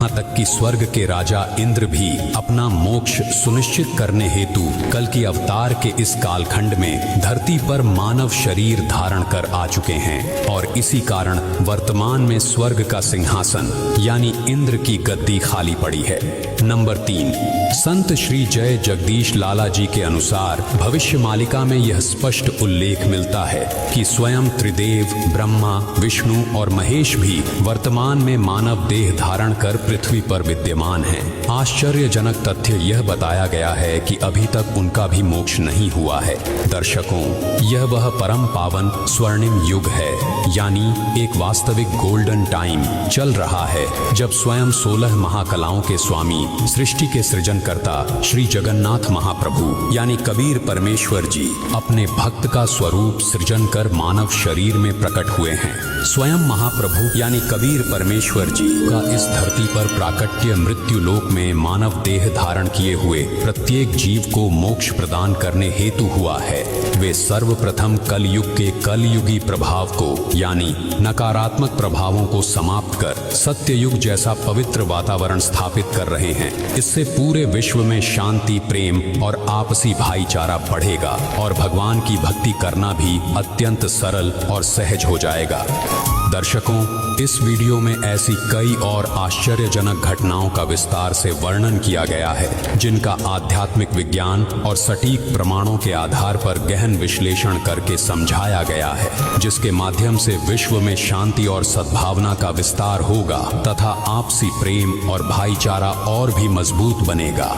यहाँ तक कि स्वर्ग के राजा इंद्र भी अपना मोक्ष सुनिश्चित करने हेतु कल की अवतार के इस कालखंड में धरती पर मानव शरीर धारण कर आ चुके हैं और इसी कारण वर्तमान में स्वर्ग का सिंहासन यानी इंद्र की गद्दी खाली पड़ी है। नंबर 3, संत श्री जय जगदीश लाला जी के अनुसार भविष्य मालिका में यह स्पष्ट उल्लेख मिलता है कि स्वयं त्रिदेव ब्रह्मा, विष्णु और महेश भी वर्तमान में मानव देह धारण कर पृथ्वी पर विद्यमान हैं। आश्चर्यजनक तथ्य यह बताया गया है कि अभी तक उनका भी मोक्ष नहीं हुआ है। दर्शकों, यह वह परम पावन स्वर्णिम युग है, यानी एक वास्तविक गोल्डन टाइम चल रहा है जब स्वयं 16 महाकलाओं के स्वामी, सृष्टि के सृजनकर्ता श्री जगन्नाथ महाप्रभु यानी कबीर परमेश्वर जी अपने भक्त का स्वरूप सृजन कर मानव शरीर में प्रकट हुए हैं। स्वयं महाप्रभु यानी कबीर परमेश्वर जी का इस धरती पर प्राकट्य मृत्यु लोक में मानव देह धारण किए हुए प्रत्येक जीव को मोक्ष प्रदान करने हेतु हुआ है। वे सर्वप्रथम कलयुग के कलयुगी प्रभाव को यानी नकारात्मक प्रभावों को समाप्त कर सत्य युग जैसा पवित्र वातावरण स्थापित कर रहे हैं। इससे पूरे विश्व में शांति, प्रेम और आपसी भाईचारा बढ़ेगा और भगवान की भक्ति करना भी अत्यंत सरल और सहज हो जाएगा। दर्शकों, इस वीडियो में ऐसी कई और आश्चर्यजनक घटनाओं का विस्तार से वर्णन किया गया है जिनका आध्यात्मिक विज्ञान और सटीक प्रमाणों के आधार पर गहन विश्लेषण करके समझाया गया है, जिसके माध्यम से विश्व में शांति और सद्भावना का विस्तार होगा तथा आपसी प्रेम और भाईचारा और भी मजबूत बनेगा।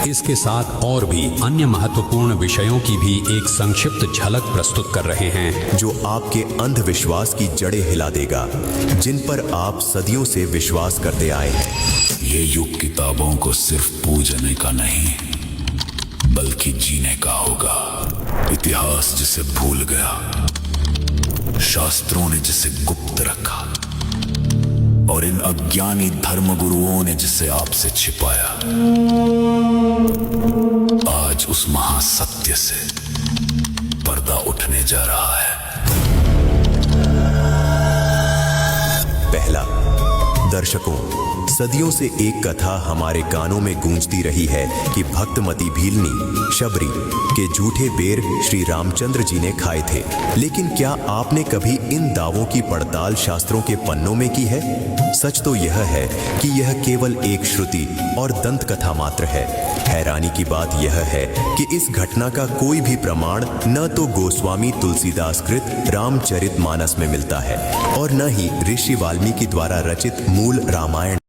इसके साथ और भी अन्य महत्वपूर्ण विषयों की भी एक संक्षिप्त झलक प्रस्तुत कर रहे हैं जो आपके अंधविश्वास की जड़ें हिला देगा, जिन पर आप सदियों से विश्वास करते आए हैं। ये युग किताबों को सिर्फ पूजने का नहीं बल्कि जीने का होगा। इतिहास जिसे भूल गया, शास्त्रों ने जिसे गुप्त रखा और इन अज्ञानी धर्मगुरुओं ने जिसे आपसे छिपाया, आज उस महासत्य से पर्दा उठने जा रहा है। पहला, दर्शकों, सदियों से एक कथा हमारे कानों में गूंजती रही है कि भक्तमती भीलनी शबरी के झूठे बेर श्री रामचंद्र जी ने खाए थे। लेकिन क्या आपने कभी इन दावों की पड़ताल शास्त्रों के पन्नों में की है? सच तो यह है कि यह केवल एक श्रुति और दंत कथा मात्र है। हैरानी की बात यह है कि इस घटना का कोई भी प्रमाण न तो गोस्वामी तुलसीदास कृत रामचरितमानस में मिलता है और न ही ऋषि वाल्मीकि द्वारा रचित मूल रामायण